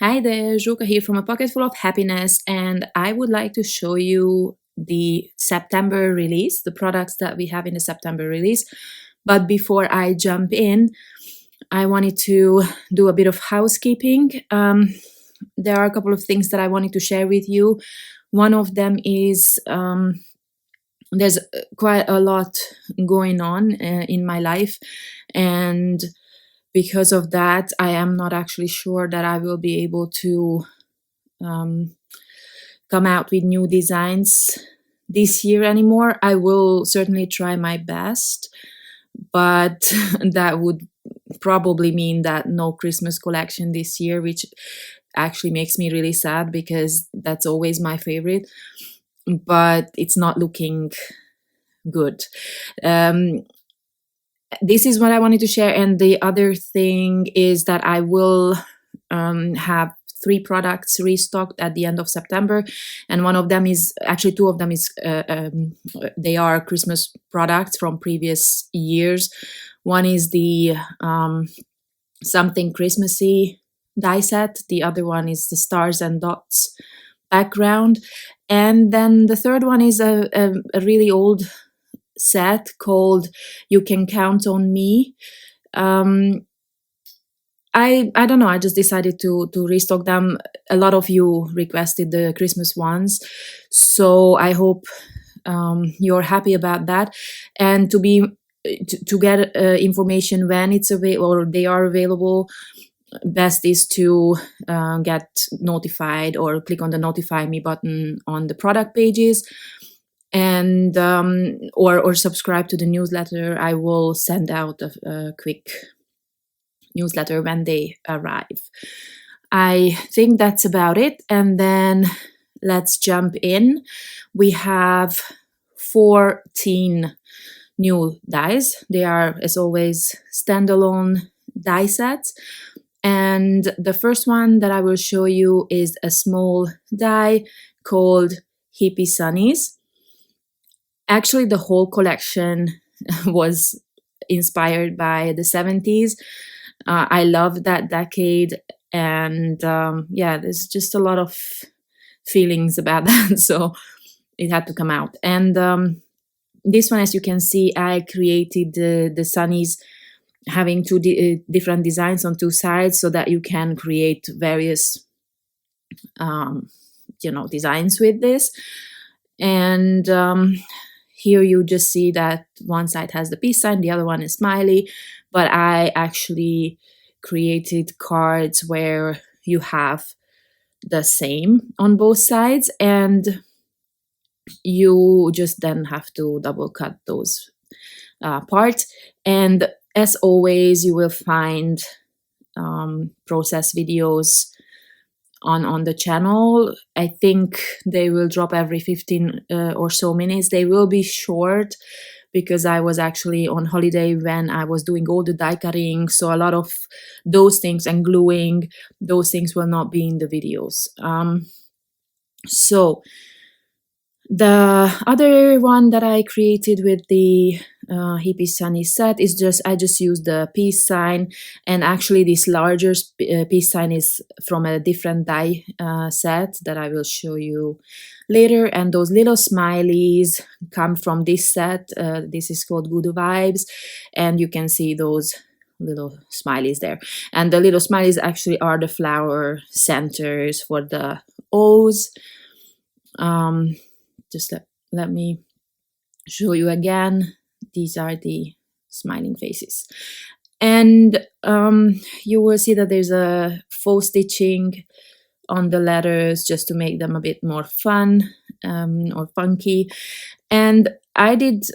Hi there, Zhuka here from A Pocket Full of Happiness, and I would like to show you the September release, the products that we have in the September release. But before I jump in, I wanted to do a bit of housekeeping. There are a couple of things that I wanted to share with you. One of them is there's quite a lot going on in my life, and because of that, I am not actually sure that I will be able to come out with new designs this year anymore. I will certainly try my best, but that would probably mean that no Christmas collection this year, which actually makes me really sad because that's always my favorite, but it's not looking good. This is what I wanted to share. And the other thing is that I will have 3 products restocked at the end of September. And one of them is, actually 2 of them is, they are Christmas products from previous years. One is the Something Christmassy die set. The other one is the Stars and Dots background. And then the third one is a really old set called You Can Count on Me. I don't know, I just decided to restock them. A lot of you requested the Christmas ones, so I hope you're happy about that. And to get information when it's available or they are available, best is to get notified or click on the notify me button on the product pages, and or subscribe to the newsletter. I will send out a quick newsletter when they arrive. I think that's about it, and then let's jump in. We have 14 new dies. They are, as always, standalone die sets, and the first one that I will show you is a small die called Hippie Sunnies. Actually, the whole collection was inspired by the 70s. I love that decade, and yeah, there's just a lot of feelings about that, so it had to come out. And this one, as you can see, I created the sunnies having 2 different designs on 2 sides so that you can create various designs with this. And here you just see that one side has the peace sign, the other one is smiley, but I actually created cards where you have the same on both sides, and you just then have to double cut those parts. And as always, you will find process videos on the channel. I think they will drop every 15 or so minutes. They will be short because I was actually on holiday when I was doing all the die cutting, so a lot of those things and gluing, those things will not be in the videos. So the other one that I created with the Hippie Sunny set is I just used the peace sign, and actually this larger peace sign is from a different die set that I will show you later, and those little smileys come from this set. This is called Good Vibes, and you can see those little smileys there, and the little smileys actually are the flower centers for the O's. Just let me show you again. These are the smiling faces. And you will see that there's a faux stitching on the letters just to make them a bit more fun or funky. And I did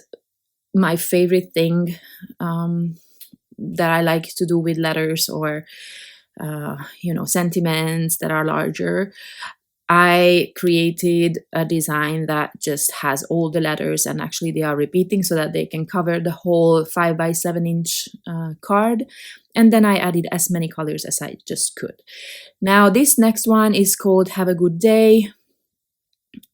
my favorite thing that I like to do with letters or sentiments that are larger. I created a design that just has all the letters, and actually they are repeating so that they can cover the whole 5 by 7 inch card. And then I added as many colors as I just could. Now this next one is called Have a Good Day.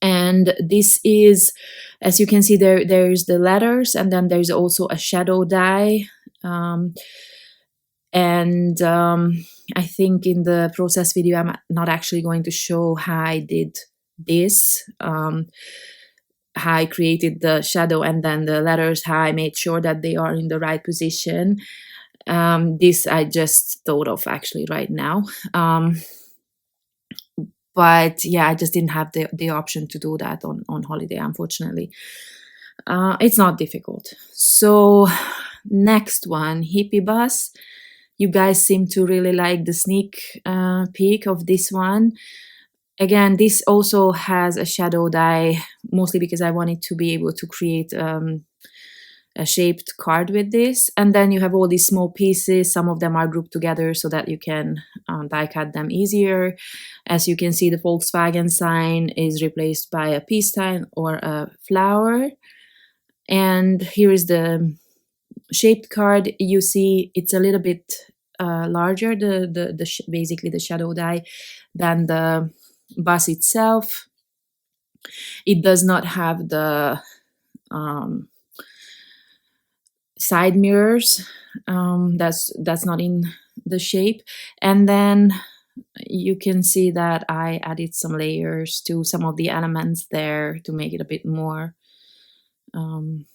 And this is, as you can see, there's the letters, and then there's also a shadow die. I think in the process video, I'm not actually going to show how I did this, how I created the shadow and then the letters, how I made sure that they are in the right position. This I just thought of actually right now. But yeah, I just didn't have the option to do that on holiday, unfortunately. It's not difficult. So next one, Hippie Bus. You guys seem to really like the sneak peek of this one. Again, this also has a shadow dye, mostly because I wanted to be able to create a shaped card with this. And then you have all these small pieces. Some of them are grouped together so that you can die cut them easier. As you can see, the Volkswagen sign is replaced by a peace sign or a flower. And here is the shaped card. You see it's a little bit larger, basically the shadow die, than the bus itself. It does not have the side mirrors. That's not in the shape. And then you can see that I added some layers to some of the elements there to make it a bit more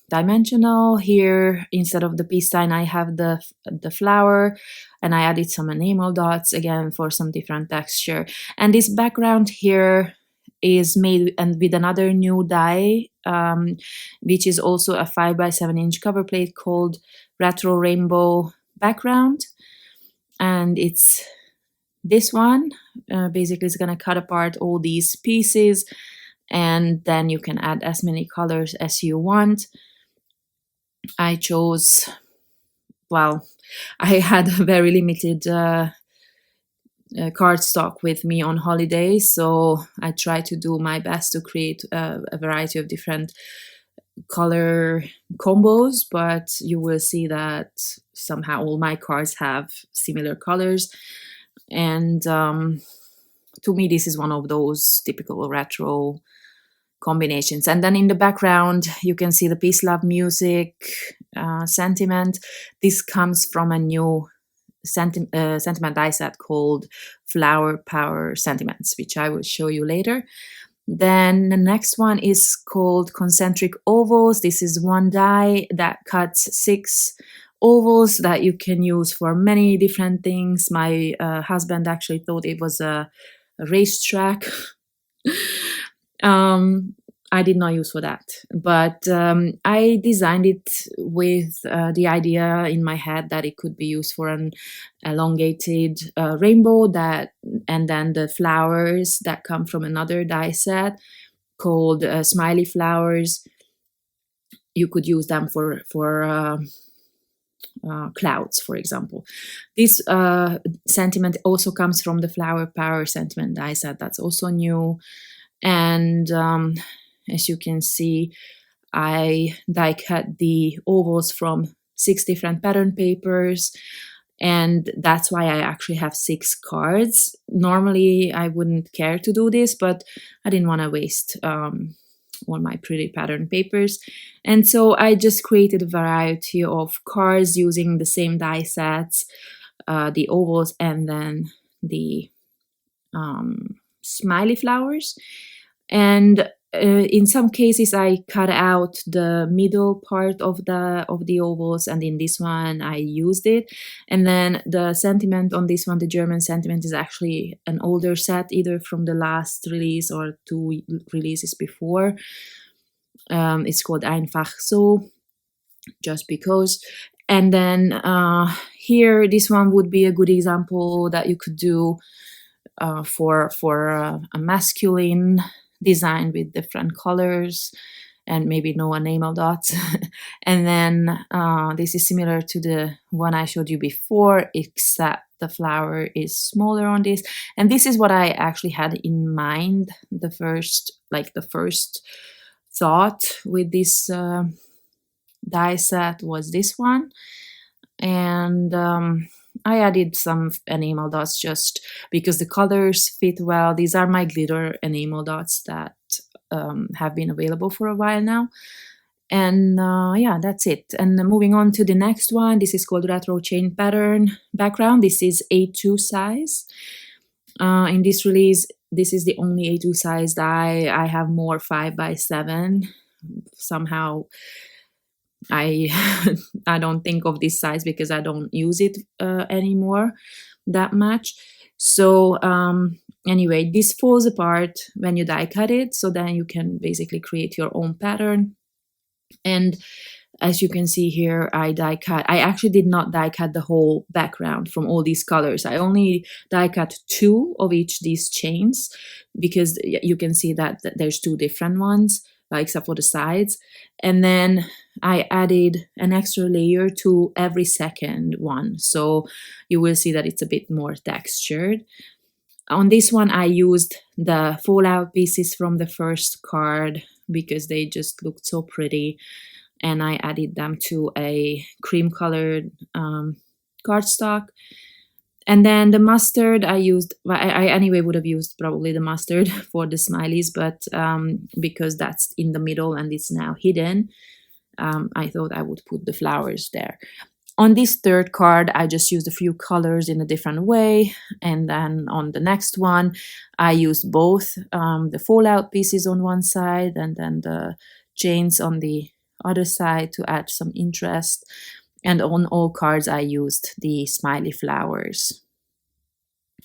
dimensional. Here, instead of the peace sign, I have the flower, and I added some enamel dots again for some different texture. And this background here is made and with another new dye, which is also a 5x7-inch cover plate called Retro Rainbow Background. And it's this one. Basically, it's going to cut apart all these pieces, and then you can add as many colors as you want. I chose, well, I had a very limited cardstock with me on holiday, so I tried to do my best to create a variety of different color combos, but you will see that somehow all my cards have similar colors. And to me, this is one of those typical retro combinations. And then in the background, you can see the peace, love, music sentiment. This comes from a new sentiment die set called Flower Power Sentiments, which I will show you later. Then the next one is called Concentric Ovals. This is one die that cuts 6 ovals that you can use for many different things. My husband actually thought it was a racetrack. I did not use for that, but I designed it with the idea in my head that it could be used for an elongated rainbow, and then the flowers that come from another die set called Smiley flowers. You could use them for clouds, for example. This sentiment also comes from the Flower Power Sentiment die set. That's also new. And as you can see, I die cut the ovals from 6 different pattern papers, and that's why I actually have 6 cards. Normally, I wouldn't care to do this, but I didn't want to waste all my pretty pattern papers. And so I just created a variety of cards using the same die sets, the ovals, and then the smiley flowers. And in some cases, I cut out the middle part of the ovals, and in this one, I used it. And then the sentiment on this one, the German sentiment, is actually an older set, either from the last release or 2 releases before. It's called Einfach so, just because. And then here, this one would be a good example that you could do for a masculine design with different colors and maybe no enamel dots. And then this is similar to the one I showed you before, except the flower is smaller on this. And this is what I actually had in mind, the first thought with this die set was this one. And I added some enamel dots just because the colors fit well. These are my glitter enamel dots that have been available for a while now. And yeah, that's it. And moving on to the next one, this is called retro chain pattern background. This is A2 size. In this release, this is the only A2 size that I have more 5x7. Somehow I I don't think of this size because I don't use it anymore that much. So anyway, this falls apart when you die cut it, so then you can basically create your own pattern. And as you can see here, I die cut. I actually did not die cut the whole background from all these colors. I only die cut 2 of each these chains because you can see that there's 2 different ones, except for the sides. And then I added an extra layer to every second one. So you will see that it's a bit more textured. On this one, I used the fallout pieces from the first card because they just looked so pretty. And I added them to a cream colored cardstock. And then the mustard I used, I anyway would have used probably the mustard for the smileys, but because that's in the middle and it's now hidden, I thought I would put the flowers there. On this third card, I just used a few colors in a different way. And then on the next one, I used both the fallout pieces on one side and then the chains on the other side to add some interest. And on all cards, I used the smiley flowers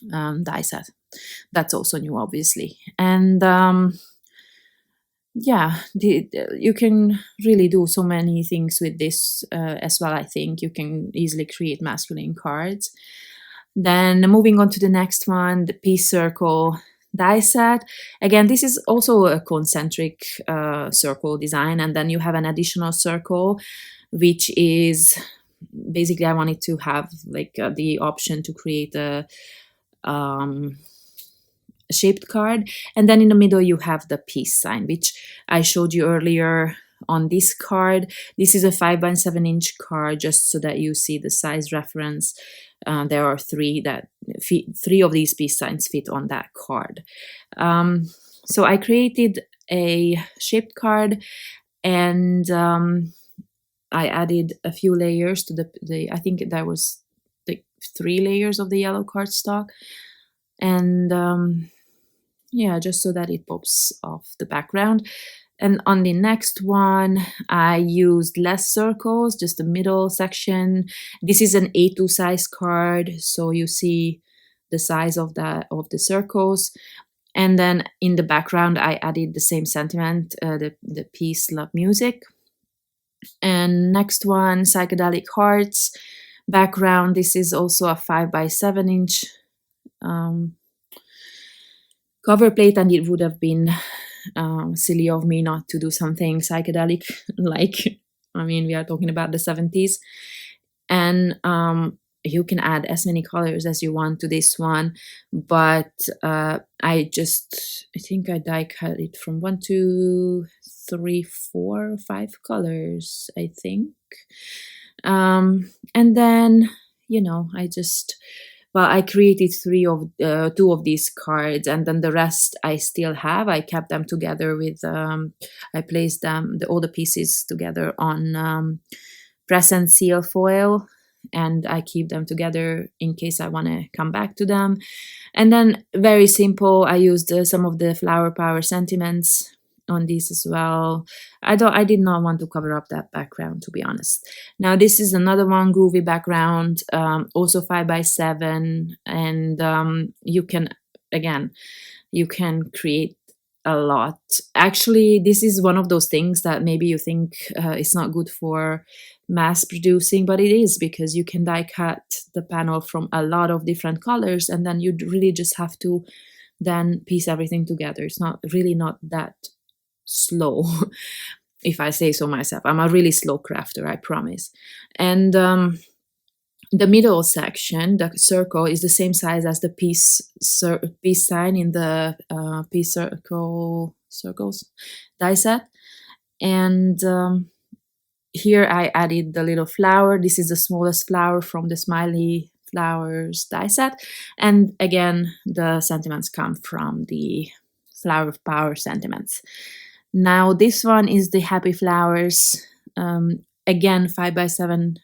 die set. That's also new, obviously. And yeah, you can really do so many things with this as well. I think you can easily create masculine cards. Then moving on to the next one, the peace circle die set. Again, this is also a concentric circle design, and then you have an additional circle, which is basically I wanted to have like the option to create a shaped card, and then in the middle you have the peace sign, which I showed you earlier on this card. This is a 5x7 card, just so that you see the size reference. There are 3 of these peace signs fit on that card. So I created a shaped card, and I added a few layers to the I think there was like 3 layers of the yellow cardstock, and yeah, just so that it pops off the background. And on the next one, I used less circles, just the middle section. This is an A2 size card, so you see the size of the circles. And then in the background, I added the same sentiment, the peace, love, music. And next one, psychedelic hearts background. This is also a 5x7 cover plate, and it would have been silly of me not to do something psychedelic like, I mean, we are talking about the 70s. And you can add as many colors as you want to this one, but I think I die cut it from 1, 2, 3, 4, 5 colors, I think. And then, I created 2 of these cards, and then the rest I still have. I kept them together with, I placed all the pieces together on press and seal foil, and I keep them together in case I want to come back to them. And then very simple, I used some of the flower power sentiments on these as well. I did not want to cover up that background, to be honest. Now this is another one, groovy background, also 5x7, and you can create a lot. Actually, this is one of those things that maybe you think it's not good for mass producing, but it is, because you can die cut the panel from a lot of different colors, and then you really just have to then piece everything together. It's not that slow, if I say so myself. I'm a really slow crafter, I promise. And the middle section, the circle, is the same size as the peace sign in the peace circles die set. And here I added the little flower. This is the smallest flower from the smiley flowers die set. And again, the sentiments come from the flower of power sentiments. Now this one is the Happy Flowers, again 5x7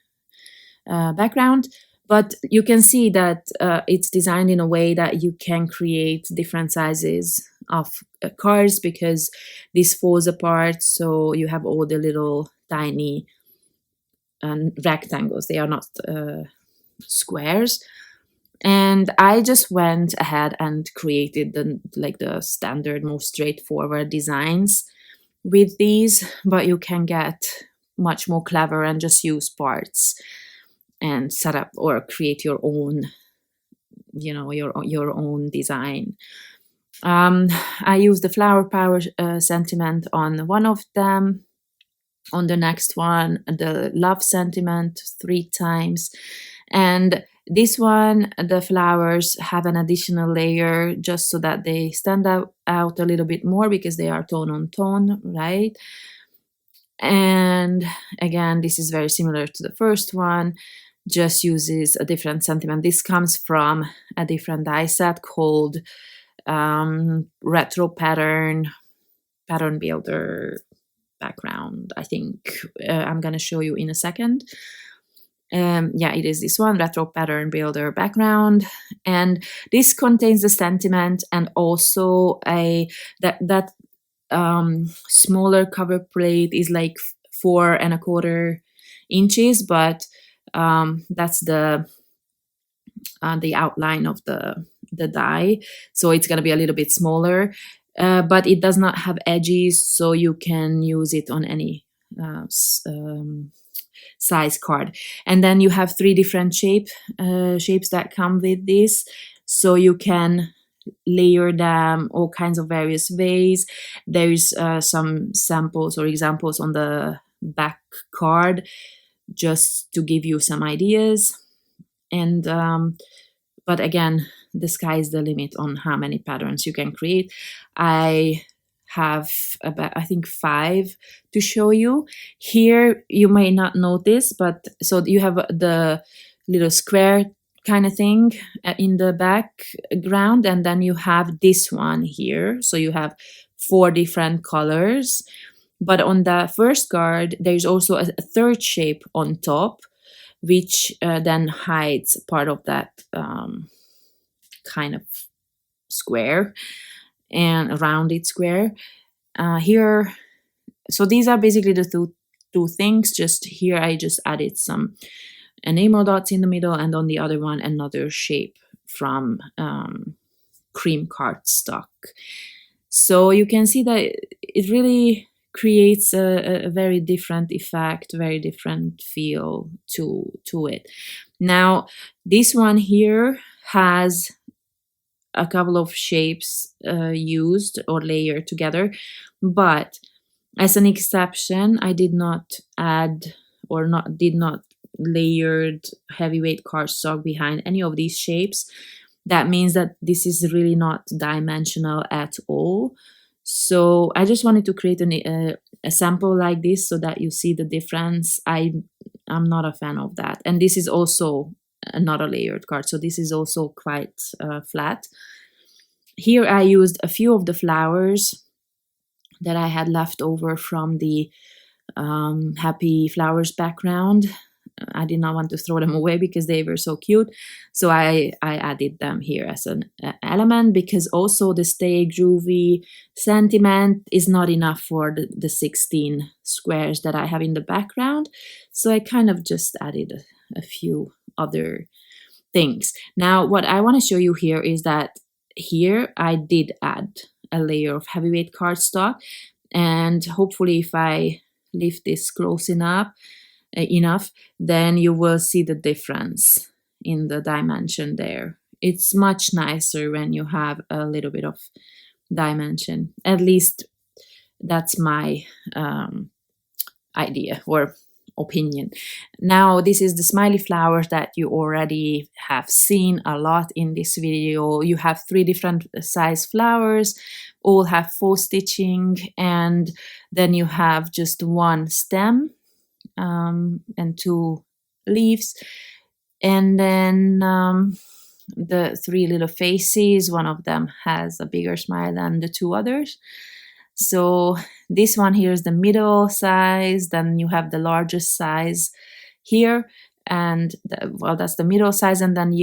background, but you can see that it's designed in a way that you can create different sizes of cards, because this falls apart, so you have all the little tiny rectangles. They are not squares. And I just went ahead and created the standard, most straightforward designs with these, but you can get much more clever and just use parts and set up or create your own, your own design. I used the flower power sentiment on one of them. On the next one, the love sentiment 3 times. And this one, the flowers have an additional layer just so that they stand out a little bit more, because they are tone on tone, right? And again, this is very similar to the first one, just uses a different sentiment. This comes from a different die set called Retro Pattern Builder background. I think I'm going to show you in a second. Yeah, it is this one, Retro Pattern Builder background, and this contains the sentiment and also that smaller cover plate is like 4¼ inches, but that's the outline of the die, so it's going to be a little bit smaller, but it does not have edges, so you can use it on any size card. And then you have 3 different shapes that come with this, so you can layer them all kinds of various ways. There is some samples or examples on the back card just to give you some ideas. And but again, the sky is the limit on how many patterns you can create. I have about, I think, 5 to show you. Here you may not notice, but so you have the little square kind of thing in the background, and then you have this one here, so you have 4 different colors. But on the first card there's also a 3rd shape on top, which then hides part of that kind of square and a rounded square here. So these are basically the two things. Just here I just added some enamel dots in the middle, and on the other one another shape from cream cardstock. So you can see that it really creates a very different effect, very different feel to it. Now this one here has a couple of shapes used or layered together, but as an exception I did not add or did not layered heavyweight cardstock behind any of these shapes. That means that this is really not dimensional at all. So I just wanted to create a sample like this so that you see the difference. I'm not a fan of that. And this is also not a layered card, so this is also quite flat. Here I used a few of the flowers that I had left over from the Happy Flowers background. I did not want to throw them away because they were so cute, so I added them here as an element, because also the Stay Groovy sentiment is not enough for the 16 squares that I have in the background, so I kind of just added a few other things. Now what I want to show you here is that here I did add a layer of heavyweight cardstock, and hopefully if I lift this close enough, then you will see the difference in the dimension there. It's much nicer when you have a little bit of dimension. At least that's my idea or opinion. Now this is the smiley flowers that you already have seen a lot in this video. You have 3 different size flowers, all have faux stitching, and then you have just 1 stem and 2 leaves, and then the 3 little faces. One of them has a bigger smile than the 2 others. So this one here is the middle size, then you have the largest size here, and well, that's the middle size, and then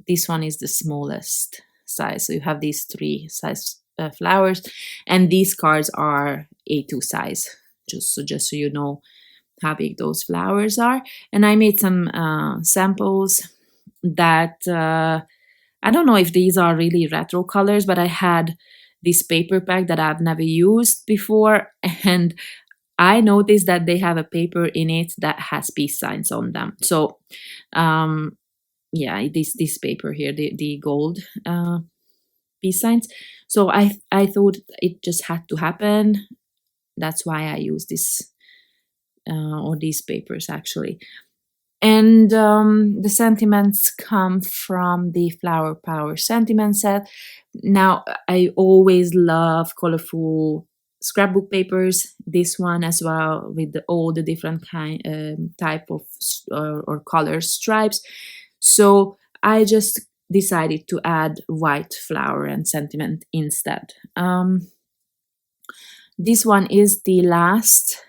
this one is the smallest size. So you have these three size flowers, and these cards are A2 size, just so you know how big those flowers are. And I made some samples that I don't know if these are really retro colors, but I had this paper pack that I've never used before, and I noticed that they have a paper in it that has peace signs on them. So yeah, this paper here, the gold peace signs. So I thought it just had to happen. That's why I use this or these papers actually. And the sentiments come from the Flower Power sentiment set. Now, I always love colorful scrapbook papers. This one as well, with all the different type of or color stripes. So I just decided to add white flower and sentiment instead. This one is the last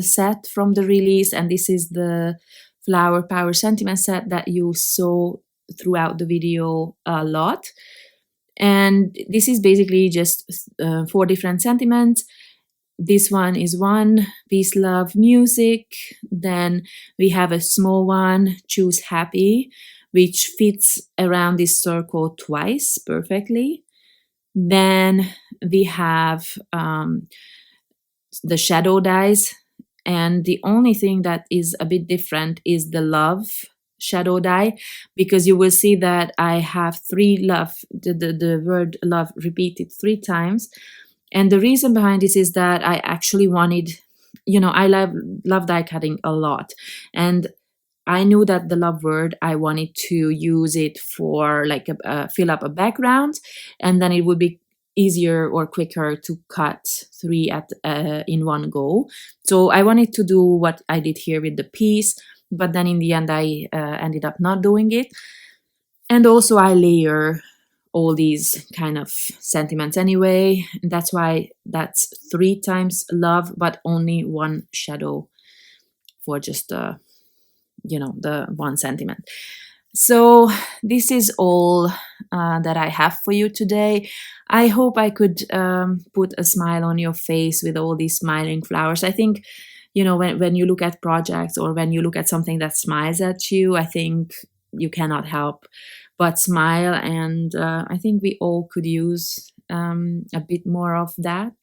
set from the release, and this is the Flower Power sentiment set that you saw throughout the video a lot. And this is basically just 4 different sentiments. This one is one, peace, love, music. Then we have a small one, choose happy, which fits around this circle twice perfectly. Then we have the shadow dies, and the only thing that is a bit different is the love shadow die, because you will see that I have 3 love, the word love repeated 3 times. And the reason behind this is that I actually wanted, I love die cutting a lot. And I knew that the love word, I wanted to use it for like fill up a background, and then it would be easier or quicker to cut 3 in one go. So I wanted to do what I did here with the piece, but then in the end I ended up not doing it. And also I layer all these kind of sentiments anyway. That's why that's 3 times love, but only 1 shadow for just the 1 sentiment. So this is all that I have for you today. I hope I could put a smile on your face with all these smiling flowers. I think, when you look at projects or when you look at something that smiles at you, I think you cannot help but smile. And I think we all could use a bit more of that.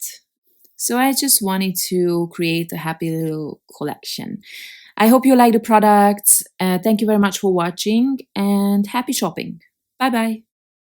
So I just wanted to create a happy little collection. I hope you like the products. Thank you very much for watching, and happy shopping. Bye bye.